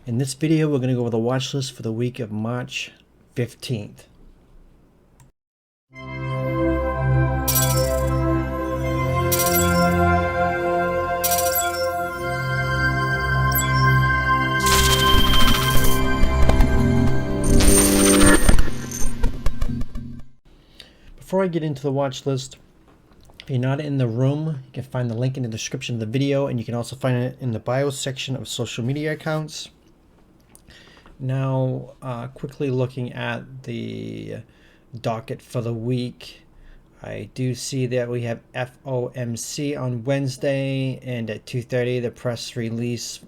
In this video, we're going to go over the watch list for the week of March 15th. Before I get into the watch list, if you're not in the room, you can find the link in the description of the video, and you can also find it in the bio section of social media accounts. Now, quickly looking at the docket for the week, I do see that we have FOMC on Wednesday, and at 2:30 the press release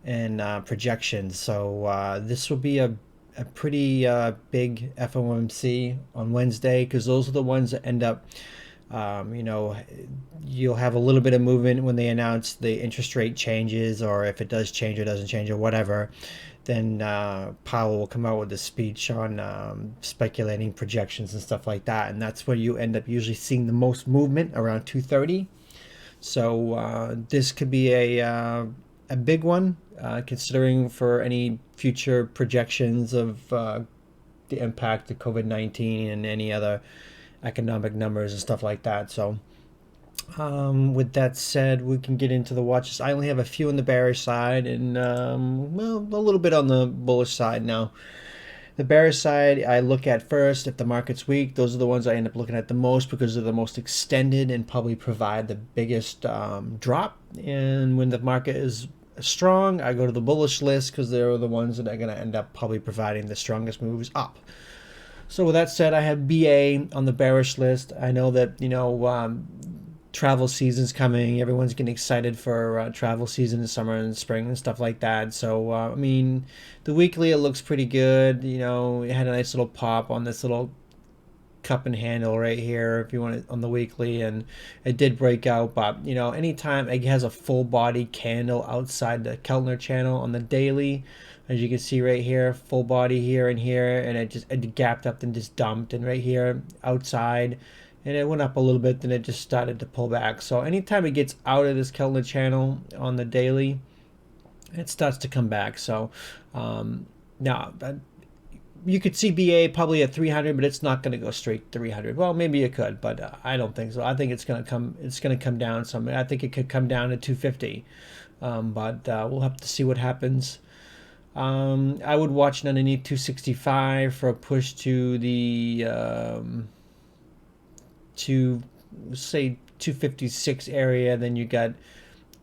and projections. So this will be a pretty big FOMC on Wednesday, because those are the ones that end up you'll have a little bit of movement when they announce the interest rate changes, or if it does change or doesn't change or whatever. Then Powell will come out with a speech on speculating projections and stuff like that, and that's where you end up usually seeing the most movement, around 2:30. So this could be a big one, considering for any future projections of the impact of COVID-19 and any other economic numbers and stuff like that. So with that said, we can get into the watches. I only have a few on the bearish side, and well, a little bit on the bullish side. Now, the bearish side I look at first. If the market's weak, those are the ones I end up looking at the most, because they're the most extended and probably provide the biggest drop. And when the market is strong, I go to the bullish list, because they're the ones that are going to end up probably providing the strongest moves up. So with that said, I have BA on the bearish list. I know that, travel season's coming. Everyone's getting excited for travel season in summer and spring and stuff like that. So, I mean, the weekly, it looks pretty good. It had a nice little pop on this little cup and handle right here, if you want it on the weekly, and it did break out. But anytime it has a full body candle outside the Keltner channel on the daily, as you can see right here, full body here and here, and it gapped up and just dumped, and right here outside, and it went up a little bit, then it just started to pull back. So anytime it gets out of this Keltner channel on the daily, it starts to come back. So now you could see BA probably at 300, but it's not going to go straight 300. Well, maybe it could, but I don't think so. I think it's going to come down some. I think it could come down to 250, but we'll have to see what happens. I would watch underneath 265 for a push to the say 256 area. Then you got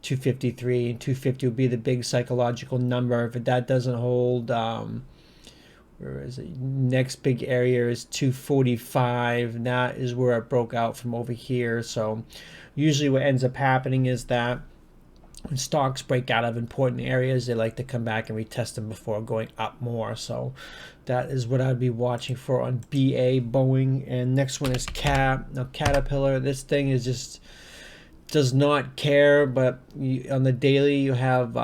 253, and 250 would be the big psychological number. If that doesn't hold, where is it? Next big area is 245. And that is where it broke out from over here. So usually what ends up happening is that when stocks break out of important areas, they like to come back and retest them before going up more. So that is what I'd be watching for on BA, Boeing. And next one is CAT. Now, Caterpillar, this thing is just does not care, but on the daily you have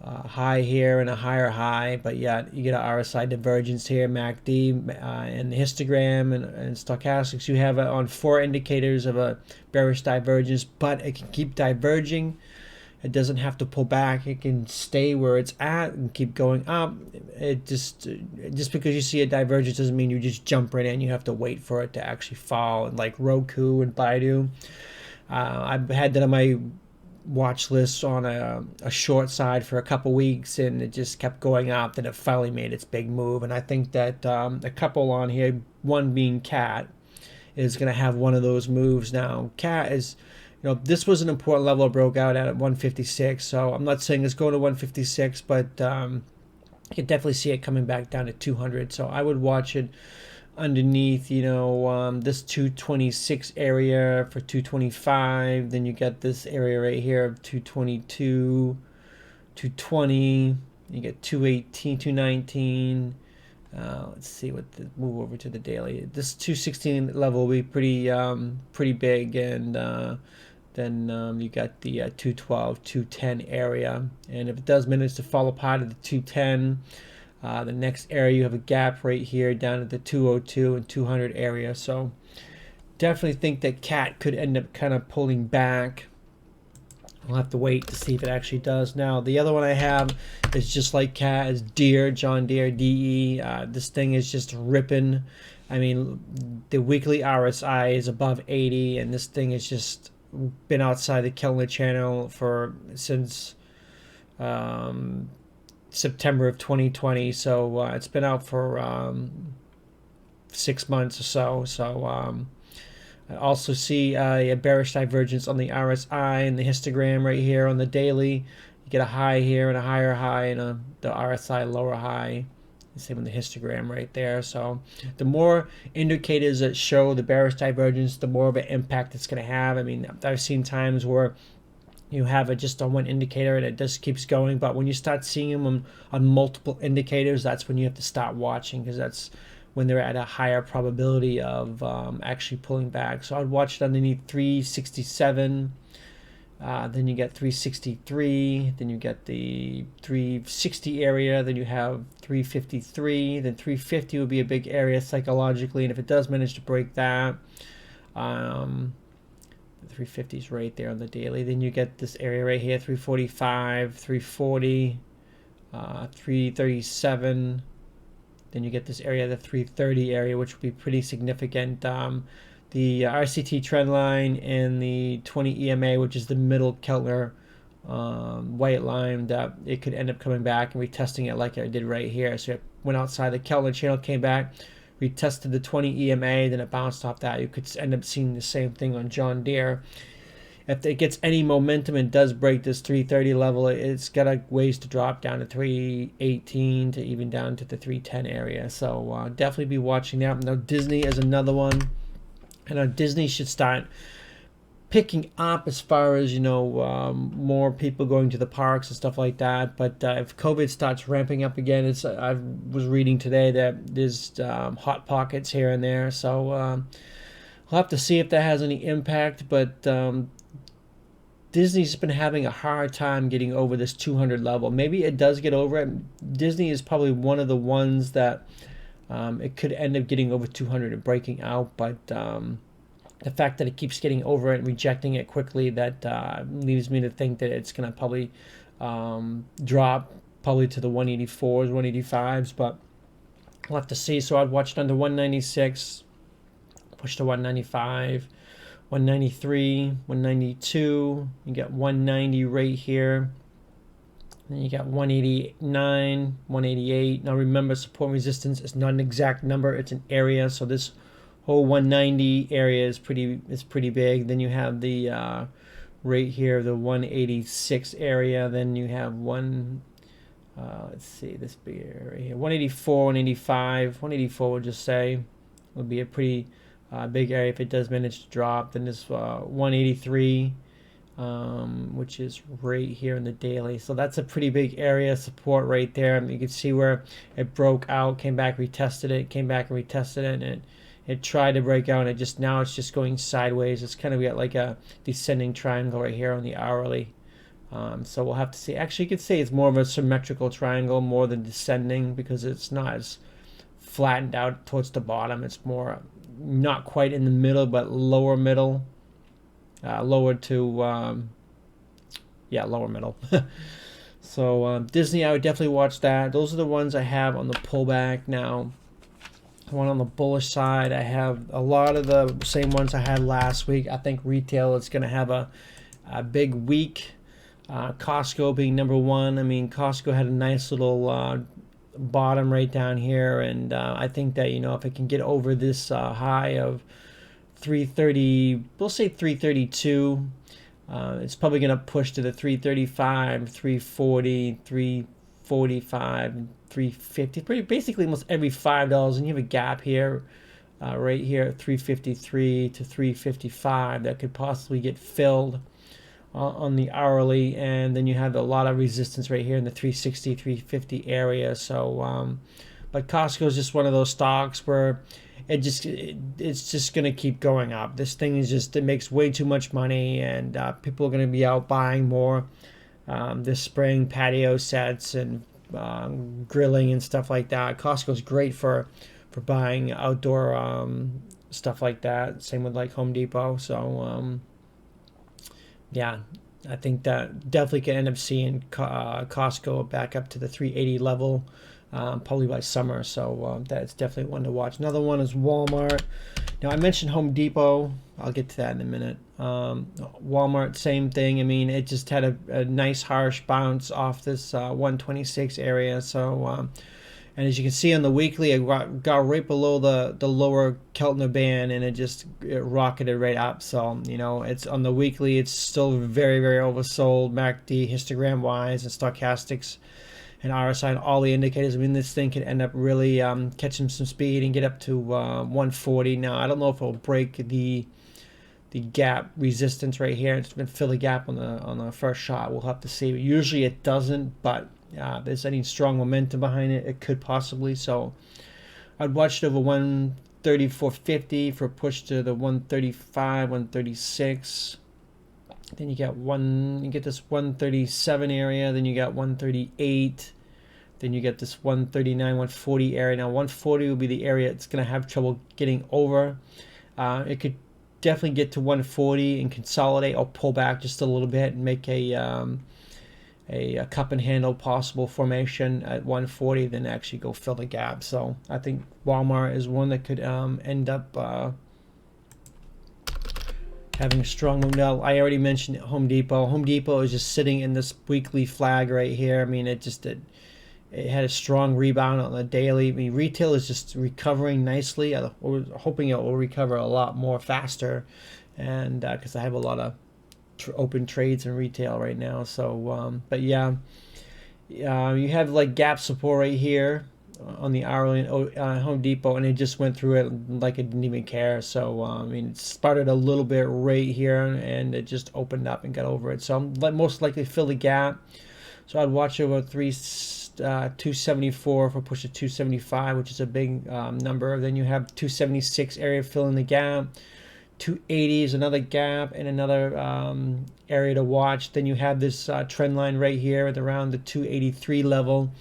high here and a higher high, but yet you get an RSI divergence here, MACD, and the histogram and stochastics. You have it on 4 indicators of a bearish divergence, but it can keep diverging. It doesn't have to pull back. It can stay where it's at and keep going up. It just because you see a divergence doesn't mean you just jump right in. You have to wait for it to actually fall. And like Roku and Baidu, I've had that on my watch list on a short side for a couple weeks, and it just kept going up, and it finally made its big move. And I think that a couple on here, one being CAT, is going to have one of those moves. Now CAT is, this was an important level. It broke out at 156, so I'm not saying it's going to 156, but you can definitely see it coming back down to 200. So I would watch it underneath this 226 area for 225. Then you got this area right here of 222, 220. You get 218, 219. Let's see what the move over to the daily. This 216 level will be pretty big, and then you got the 212, 210 area. And if it does manage to fall apart at the 210, the next area, you have a gap right here down at the 202 and 200 area. So definitely think that CAT could end up kind of pulling back I'll have to wait to see if it actually does. Now, the other one I have is just like Cat, is Deere, John Deere, DE. This thing is just ripping. I mean, the weekly RSI is above 80, and this thing has just been outside the Kellner channel since September of 2020. So it's been out for 6 months or so. I also see a bearish divergence on the RSI and the histogram right here on the daily. You get a high here and a higher high and the RSI lower high. Same with the histogram right there. So the more indicators that show the bearish divergence, the more of an impact it's going to have. I mean, I've seen times where you have it just on one indicator and it just keeps going. But when you start seeing them on multiple indicators, that's when you have to start watching, because that's when they're at a higher probability of actually pulling back. So I'd watch it underneath 367. Then you get 363, then you get the 360 area, then you have 353, then 350 would be a big area psychologically, and if it does manage to break that, the 350 is right there on the daily. Then you get this area right here, 345, 340, 337. Then you get this area, the 330 area, which would be pretty significant. The RCT trend line and the 20 EMA, which is the middle Keltner white line, that it could end up coming back and retesting it like I did right here. So it went outside the Keltner channel, came back, retested the 20 EMA, then it bounced off that. You could end up seeing the same thing on John Deere. If it gets any momentum and does break this 330 level, it's got a ways to drop down to 318 to even down to the 310 area. So definitely be watching that. Now Disney is another one. And Disney should start picking up as far as, more people going to the parks and stuff like that. But if COVID starts ramping up again, I was reading today that there's hot pockets here and there. So we'll have to see if that has any impact. But Disney's been having a hard time getting over this 200 level. Maybe it does get over it. Disney is probably one of the ones that it could end up getting over 200 and breaking out, but the fact that it keeps getting over it and rejecting it quickly, that leaves me to think that it's going to probably drop probably to the 184s, 185s, but we'll have to see. So I'd watch it under 196, push to 195, 193, 192. You get 190 right here. Then you got 189, 188. Now remember, support and resistance is not an exact number; it's an area. So this whole 190 area is pretty big. Then you have the right here, the 186 area. Then you have let's see, this big area right here, 184, 185, 184. We'll just say would be a pretty big area if it does manage to drop. Then this 183. Which is right here in the daily. So that's a pretty big area of support right there. I mean, you can see where it broke out, came back, retested it, came back and retested it, and it tried to break out, and now it's just going sideways. It's kind of got like a descending triangle right here on the hourly. So we'll have to see. Actually, you could say it's more of a symmetrical triangle more than descending, because it's not as flattened out towards the bottom. It's more not quite in the middle, but lower middle. Lower middle. So Disney, I would definitely watch that. Those are the ones I have on the pullback. Now, one on the bullish side, I have a lot of the same ones I had last week. I think retail is going to have a big week. Costco being number one. I mean, Costco had a nice little bottom right down here, and I think that, if it can get over this high of 330, we'll say 332, it's probably going to push to the 335, 340, 345, 350, basically almost every $5, and you have a gap here right here at 353 to 355 that could possibly get filled on the hourly, and then you have a lot of resistance right here in the 360, 350 area. So but Costco is just one of those stocks where it's just going to keep going up. This thing is it makes way too much money, and people are going to be out buying more this spring, patio sets and grilling and stuff like that. Costco's great for buying outdoor stuff like that. Same with like Home Depot. So yeah, I think that definitely can end up seeing Costco back up to the 380 level, probably by summer. So that's definitely one to watch. Another one is Walmart. Now I mentioned Home Depot. I'll get to that in a minute. Walmart, same thing. I mean, it just had a nice harsh bounce off this 126 area. So and as you can see on the weekly, it got right below the lower Keltner band, and it rocketed right up. So, you know, it's on the weekly, it's still very, very oversold, MACD, histogram wise, and stochastics and RSI, and all the indicators. I mean, this thing could end up really catching some speed and get up to 140. Now, I don't know if it'll break the gap resistance right here. It's been fill the gap on the first shot. We'll have to see. Usually it doesn't, but there's any strong momentum behind it, it could possibly. So I'd watch it over 134.50 for a push to the 135, 136. Then you get this 137 area. Then you got 138. Then you get this 139, 140 area. Now 140 will be the area it's going to have trouble getting over. It could definitely get to 140 and consolidate or pull back just a little bit and make a cup and handle possible formation at 140, then actually go fill the gap. So I think Walmart is one that could end up having a strong move. Now, I already mentioned Home Depot. Home Depot is just sitting in this weekly flag right here. I mean, it had a strong rebound on the daily. I mean, retail is just recovering nicely. We're hoping it will recover a lot more faster, and because I have a lot of open trades in retail right now. So but yeah, you have like gap support right here on the hourly Home Depot, and it just went through it like it didn't even care. So I mean, it started a little bit right here and it just opened up and got over it. So I'm most likely fill the gap. So I'd watch over 274 for push to 275, which is a big number. Then you have 276 area filling the gap. 280 is another gap and another area to watch. Then you have this trend line right here at around the 283 level,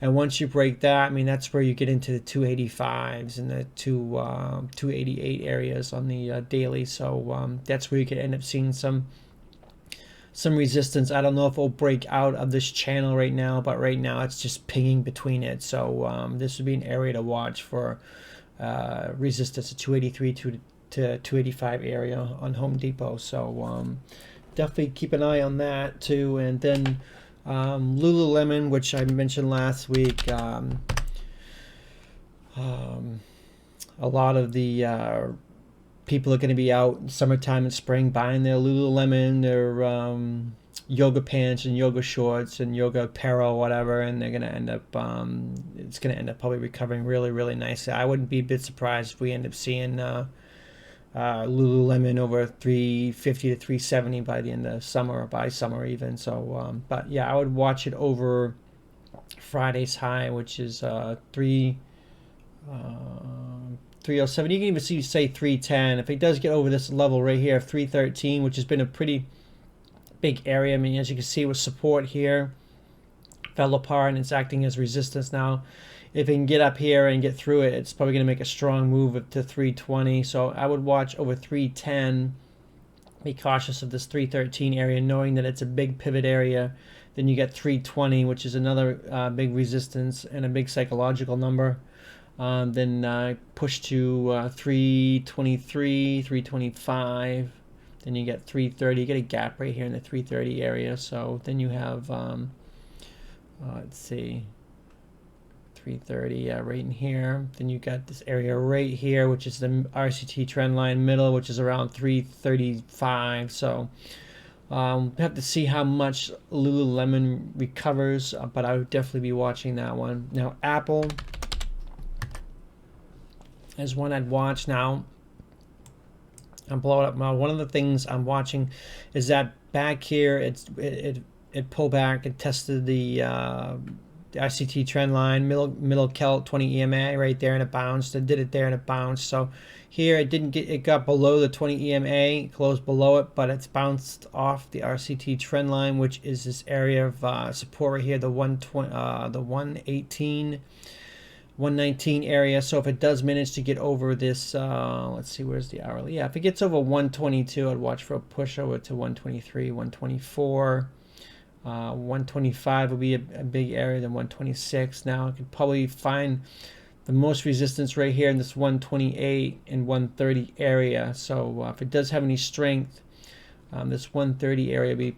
and once you break that, I mean, that's where you get into the 285s and the 288 areas on the daily. So that's where you could end up seeing some resistance. I don't know if it'll break out of this channel right now, but right now it's just pinging between it. So this would be an area to watch for resistance at 283 to 285 area on Home Depot. So definitely keep an eye on that too. And then Lululemon, which I mentioned last week, a lot of the people are going to be out in summertime and spring buying their Lululemon, their yoga pants and yoga shorts and yoga apparel, whatever, and they're going to end up it's going to end up probably recovering really, really nicely. I wouldn't be a bit surprised if we end up seeing Lululemon over 350 to 370 by the end of summer, or by summer even. So but yeah, I would watch it over Friday's high, which is 307. You can even say 310. If it does get over this level right here of 313, which has been a pretty big area, I mean, as you can see with support here, fell apart and it's acting as resistance now. If it can get up here and get through it, it's probably going to make a strong move up to 320. So I would watch over 310. Be cautious of this 313 area, knowing that it's a big pivot area. Then you get 320, which is another big resistance and a big psychological number. Then push to 323, 325. Then you get 330. You get a gap right here in the 330 area. So then you have, let's see, 330 right in here. Then you got this area right here, which is the RCT trend line middle, which is around 335. So we have to see how much Lululemon recovers, but I would definitely be watching that one. Now Apple is one I'd watch. Now I'm blowing up. Now one of the things I'm watching is that back here it pulled back and tested the ICT trend line, middle Kelt 20 EMA right there, and it bounced. It did it there and it bounced. So here it got below the 20 EMA, closed below it, but it's bounced off the RCT trend line, which is this area of support right here, the 118 119 area. So if it does manage to get over this, let's see, where's the hourly? Yeah, if it gets over 122, I'd watch for a push over to 123, 124. 125 will be a big area, then 126. Now I could probably find the most resistance right here in this 128 and 130 area. So if it does have any strength, this 130 area be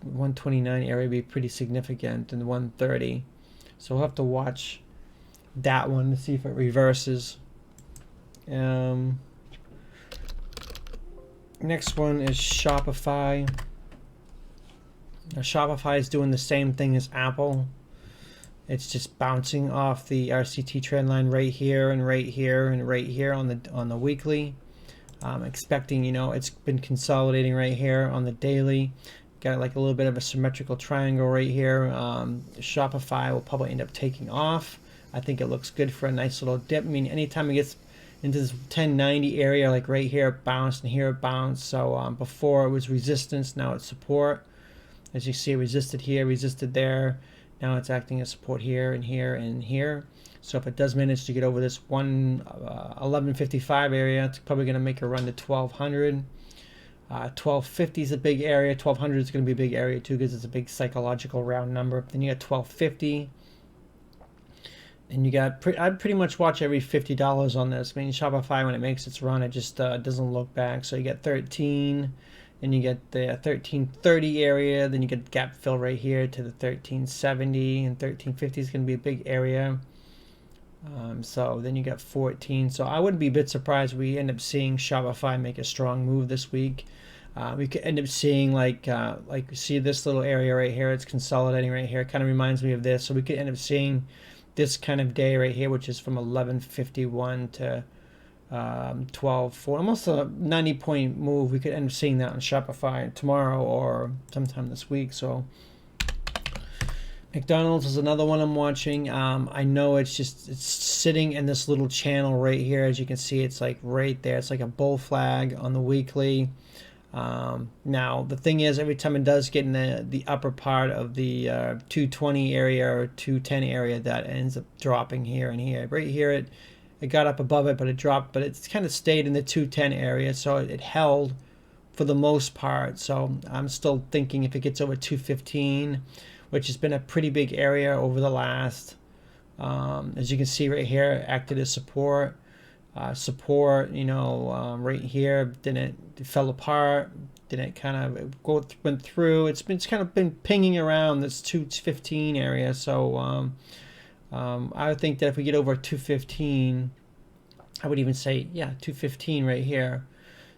129 area be pretty significant, and 130. So we'll have to watch that one to see if it reverses. Next one is Shopify. Now, Shopify is doing the same thing as Apple. It's just bouncing off the RCT trend line right here and right here and right here on the weekly. Expecting, it's been consolidating right here on the daily. Got like a little bit of a symmetrical triangle right here. Shopify will probably end up taking off. I think it looks good for a nice little dip. I mean, anytime it gets into this 1090 area, like right here, it bounced, and here it bounced. So before it was resistance, now it's support. As you see, it resisted here, resisted there. Now it's acting as support here and here and here. So if it does manage to get over this 1155 area, it's probably going to make a run to 1200. 1250 is a big area. 1200 is going to be a big area too, because it's a big psychological round number. Then you got 1250. And you got, I'd pretty much watch every $50 on this. I mean, Shopify, when it makes its run, it just doesn't look back. So you get 13, then you get the 1330 area, then you get gap fill right here to the 1370, and 1350 is going to be a big area. So then you got 14. So I wouldn't be a bit surprised if we end up seeing Shopify make a strong move this week. We could end up seeing like see this little area right here. It's consolidating right here. It kind of reminds me of this. So we could end up seeing this kind of day right here, which is from 1151 to 1240, almost a 90-point move. We could end up seeing that on Shopify tomorrow or sometime this week. So McDonald's is another one I'm watching. I know it's sitting in this little channel right here. As you can see, it's like right there. It's like a bull flag on the weekly. Now the thing is, every time it does get in the upper part of the 220 area or 210 area, that ends up dropping here and here. Right here, it got up above it, but it dropped. But it's kind of stayed in the 210 area, so it held for the most part. So I'm still thinking if it gets over 215, which has been a pretty big area over the last, as you can see right here, acted as support. Right here, then it fell apart, then it kind of went through. It's kind of been pinging around this 215 area. So I would think that if we get over 215, I would even say, yeah, 215 right here,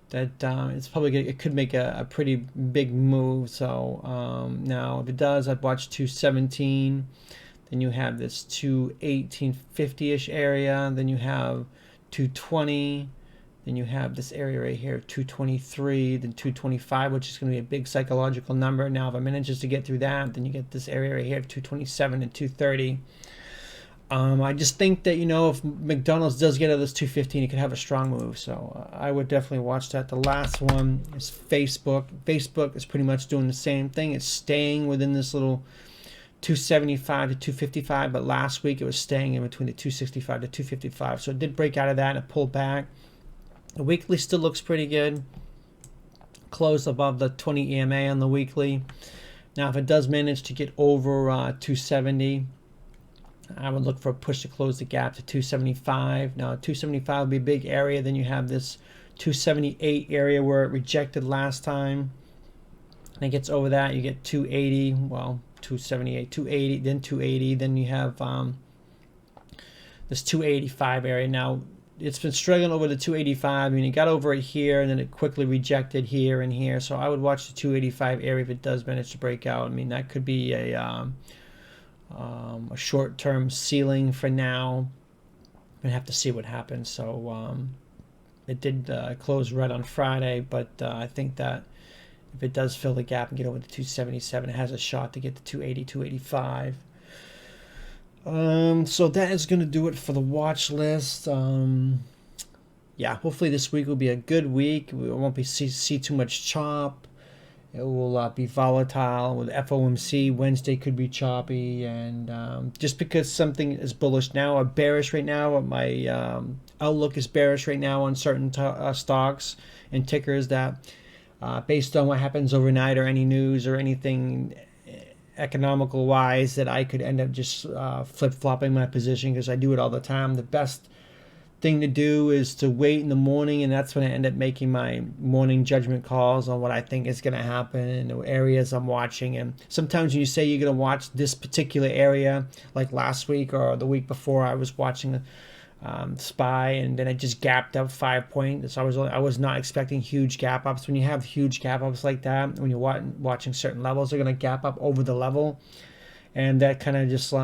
that it's probably it could make a pretty big move. So now if it does, I'd watch 217. Then you have this 218.50-ish area. Then you have 220, then you have this area right here, 223, then 225, which is going to be a big psychological number. Now if it manages to get through that, then you get this area right here, 227 and 230. I just think that, if McDonald's does get out of this 215, it could have a strong move. So I would definitely watch that. The last one is Facebook. Facebook is pretty much doing the same thing. It's staying within this little 275 to 255, but last week it was staying in between the 265 to 255. So it did break out of that and it pulled back. The weekly still looks pretty good. Closed above the 20 EMA on the weekly. Now if it does manage to get over 270, I would look for a push to close the gap to 275. Now 275 would be a big area. Then you have this 278 area where it rejected last time. And it gets over that, you get 280. Well, 278, 280, then 280, then you have this 285 area. Now it's been struggling over the 285. I mean, it got over it here and then it quickly rejected here and here. So I would watch the 285 area if it does manage to break out. I mean, that could be a short-term ceiling for now. We'll have to see what happens. So it did close red on Friday, but I think that if it does fill the gap and get over to 277, it has a shot to get to 280, 285. So that is going to do it for the watch list. Yeah, hopefully this week will be a good week. We won't see too much chop. It will be volatile with FOMC. Wednesday could be choppy, and just because something is bullish now or bearish right now, or my outlook is bearish right now on certain stocks and tickers, that based on what happens overnight or any news or anything economical wise, that I could end up just flip flopping my position, because I do it all the time. The best thing to do is to wait in the morning, and that's when I end up making my morning judgment calls on what I think is going to happen and the areas I'm watching. And sometimes when you say you're going to watch this particular area, like last week or the week before, I was watching SPY, and then it just gapped up 5 points. So I was not expecting huge gap ups. When you have huge gap ups like that, when you're watching certain levels, they're going to gap up over the level, and that kind of just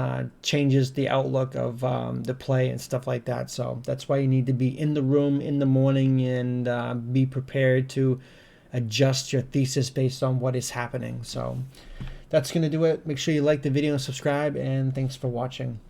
changes the outlook of the play and stuff like that. So that's why you need to be in the room in the morning and be prepared to adjust your thesis based on what is happening. So that's going to do it. Make sure you like the video and subscribe, and thanks for watching.